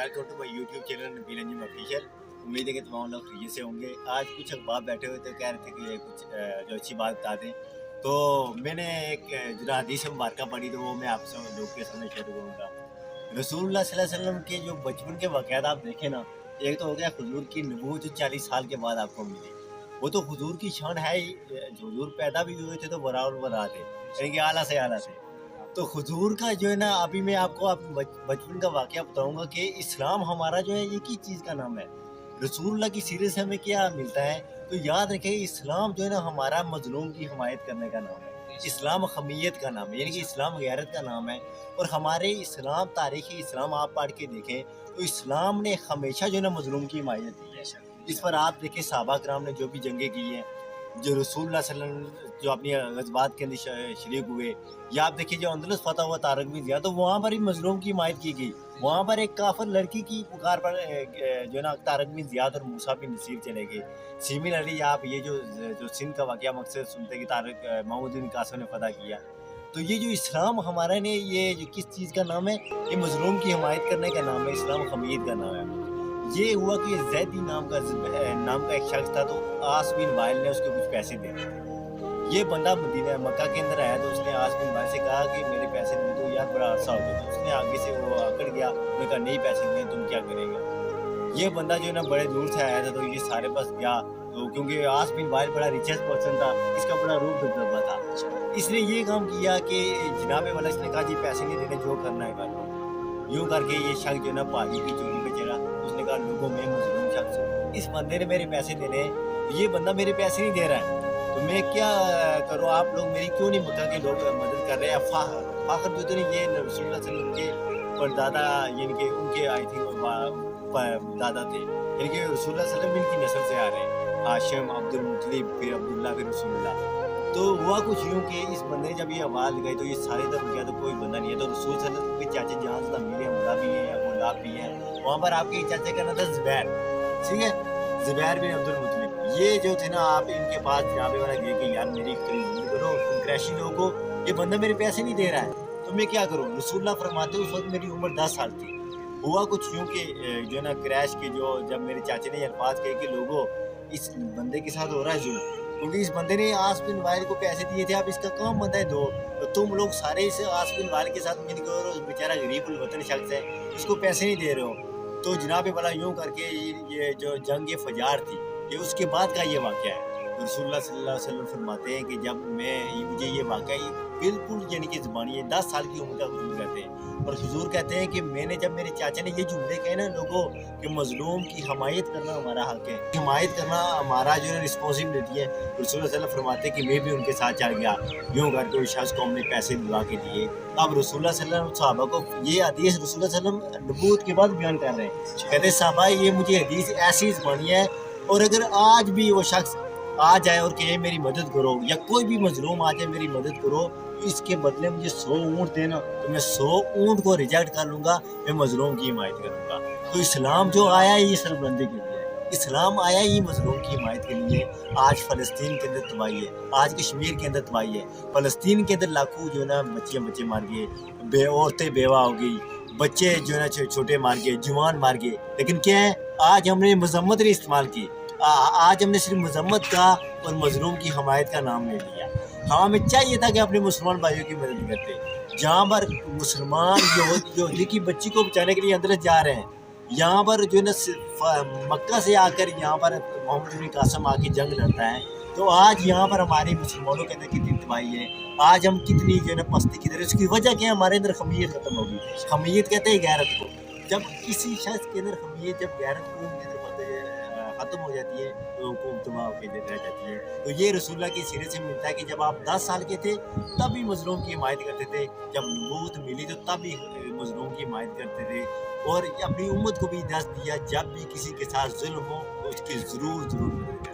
Welcome to my YouTube channel Nabeel Anjum official. उम्मीद है कि तमाम लोग खरीद से होंगे। आज कुछ अखबार बैठे हुए तो कह रहे थे कि ये कुछ जो अच्छी बात बता दें। तो मैंने एक जो हदीस मुबारक पढ़ी तो वो मैं आपसे लोग के सामने शेयर करूँगा। रसूलुल्लाह सल्लल्लाहु अलैहि वसल्लम के जो बचपन के वाक़यात आप देखें ना, एक तो हो गया हुजूर की नबूवत जो 40 साल के बाद आपको मिली। वो तो हुजूर की शान है ही। हुजूर पैदा भी हुए थे तो वराउल वरा थे, यानी कि आला से आला थे। तो हुजूर का जो है ना, अभी मैं आपको बचपन का वाक़या बताऊँगा कि इस्लाम हमारा जो है एक ही चीज़ का नाम है। रसूलुल्लाह की सीरत से हमें क्या मिलता है, तो याद रखें इस्लाम जो है ना हमारा मज़लूम की हिमायत करने का नाम है। इस्लाम हमीयत का नाम है, यानी कि इस्लाम गैरत का नाम है। और हमारे इस्लाम तारीख़ इस्लाम आप पढ़ के देखें तो इस्लाम ने हमेशा जो है ना मज़लूम की हिमायत की है। इस पर आप देखें सहाबा किराम ने जो भी जंगें की हैं, जो रसूलुल्लाह सल्लल्लाहु अलैहि वसल्लम जो अपनी ग़ज़वात के अंदर शरीक हुए, या आप देखिए जो अंदलस फतह हुआ तारिक बिन ज़ियाद, तो वहाँ पर ही मज़लूम की हिमायत की गई। वहाँ पर एक काफ़िर लड़की की पुकार पर जो है ना तारिक बिन ज़ियाद और मूसा बिन नसीर चले गए। सिमिलरली आप ये जो सिंध का वाक़या मकसद सुनते कि तारिक महमूद बिन कासिम ने फतह किया। तो ये जो इस्लाम हमारा ने ये जो किस चीज़ का नाम है, ये मज़लूम की हिमायत करने का नाम है, इस्लाम हमीद का नाम है। ये हुआ कि ज़ैदी नाम का एक शख्स था, तो आस बिन वाइल ने उसको कुछ पैसे दे दिए। ये बंदा मदीना मक्का के अंदर आया, तो उसने आस बिन वाइल से कहा कि मेरे पैसे दे दो यार, बड़ा अरसा हो गया। तो उसने आगे से वो आकड़ गया, उसने कहा नहीं पैसे नहीं, तुम क्या करेगा। ये बंदा जो है ना बड़े दूर से आया था, तो ये सारे पास गया, तो क्योंकि आस बिन वाइल बड़ा रिचेस्ट पर्सन था, इसका बड़ा रूप दबदबा था। इसने ये काम किया कि जनाबे वाला इसने कहा जी पैसे नहीं देने, जो करना है कर लो। यूँ करके ये शख्स जो है ना पहाड़ी की चोरी पे चढ़ा। उसने कहा लोगों में मजलूम शख्स हूँ, इस बंदे ने मेरे पैसे देने, ये बंदा मेरे पैसे नहीं दे रहा है, तो मैं क्या करूँ। आप लोग मेरी क्यों नहीं मक्का के लोग मदद कर रहे हैं। फाखर जो थे ये रसूलुल्लाह सल्लल्लाहु अलैहि वसल्लम के परदादा, यानी कि उनके आई थिंक दादा थे, यानी कि रसूलुल्लाह सल्लल्लाहु अलैहि वसल्लम की नस्ल से आ रहे हैं। हाशिम, अब्दुल मुत्तलिब, फिर अब्दुल्ला, फिर रसूलुल्लाह। तो हुआ कुछ यूँ कि इस बंदे ने जब ये आवाज़ लगाई तो ये सारे तरफ गया, तो कोई बंदा नहीं है। तो रसूल सल्लल्लाहु अलैहि वसल्लम के चाचे जहाँ से मिले, अमला भी है, अबूलाब भी है। वहाँ पर आपके चाचे का नाम था ज़ुबैर, ठीक है, ज़ुबैर बिन अब्दुल मुत्तलिब। ये जो थे ना, आप इनके पास जनाबे वाला गए कि यार मेरी खरीद करो, क्रैशी लोगो, ये बंदा मेरे पैसे नहीं दे रहा है, तो मैं क्या करूँ। रसूलुल्लाह फरमाते उस वक्त मेरी उम्र 10 साल थी। हुआ कुछ यूँ कि जो है ना क्रैश के जो जब मेरे चाचे ने अल्फाज कहे कि लोगो इस बंदे के साथ हो रहा है जुल्म, क्योंकि इस बंदे ने आस बिन वाइल को पैसे दिए थे, आप इसका काम बनता है दो, तो तुम लोग सारे इस आस बिन वाइल के साथ मिलकर, और बेचारा गरीब वतन शख्स है, उसको पैसे नहीं दे रहे हो। तो जनाब वाला यूँ करके ये जो जंग ये फजार थी, ये उसके बाद का ये वाक़या है। रसूलुल्लाह सल्लल्लाहु अलैहि वसल्लम फरमाते हैं कि जब मुझे ये वाक़या बिल्कुल यानी कि ज़बानी है, 10 साल की उम्र का हुजूर कहते हैं, और हुजूर कहते हैं कि मैंने जब मेरे चाचा ने ये जुमले कहे ना लोगों कि मज़लूम की हिमायत करना हमारा हक़ है, हिमायत करना हमारा जो है रिस्पॉन्सिबिलिटी है, रसूलुल्लाह सल्लल्लाहु अलैहि वसल्लम फरमाते हैं कि मैं भी उनके साथ चल गया। यूँ करके उस शख्स को हमने पैसे दिलवा के दिए। अब रसूलुल्लाह सल्लल्लाहु अलैहि वसल्लम सहाबा को ये हदीस रसूलुल्लाह सल्लल्लाहु अलैहि वसल्लम नबूवत के बाद बयान कर रहे हैं। कहते हैं साहबा ये मुझे हदीस ऐसी ज़बानी है, और अगर आज भी वो शख्स आ जाए और कहे मेरी मदद करो, या कोई भी मजलूम आ जाए मेरी मदद करो, तो इसके बदले मुझे 100 ऊँट देना, तो मैं 100 ऊँट को रिजेक्ट कर लूँगा, मैं मजलूम की हिमायत करूँगा। तो इस्लाम जो आया ये सरबंदी के लिए है, इस्लाम आया ही मजलूम की हिमायत के लिए। आज फ़लस्तीन के अंदर तबाही है, आज कश्मीर के अंदर तबाही है, फ़लस्तीन के अंदर लाखों जो है ना बच्चे मार गए, औरतें बेवा हो गई, बच्चे जो है ना छोटे मार गए, जवान मार गए। लेकिन क्या है, आज हमने मजम्मत नहीं इस्तेमाल की, आज हमने सिर्फ मजम्मत का और मजलूम की हमायत का नाम ले लिया। हाँ, हमें चाहिए था कि अपने मुसलमान भाइयों की मदद करते। जहाँ पर मुसलमान यहूदी की बच्ची को बचाने के लिए अंदर जा रहे हैं, यहाँ पर जो है ना मक्का से आकर यहाँ पर मोहम्मद बिन कासिम आके जंग लड़ता है, तो आज यहाँ पर हमारे मुसलमानों के अंदर कितनी तबाही है, आज हम कितनी जो है ना पस्ती की तरह। उसकी वजह क्या है, हमारे अंदर खमीयत खत्म होगी। खमीयत कहते हैं गैरत को। जब किसी शख्स के अंदर खमीयत, जब गैरत को खत्म हो जाती है, तो हुकूम तबाह होकर रह जाती है। तो ये रसूलुल्लाह की सीरत से मिलता है कि जब आप 10 साल के थे तब भी मजलूम की हिमायत करते थे, जब नबूवत मिली तो तब भी मजलूम की हिमायत करते थे, और अपनी उम्मत को भी दस दिया जब भी किसी के साथ जुल्म हो तो उसकी ज़रूर मदद करें।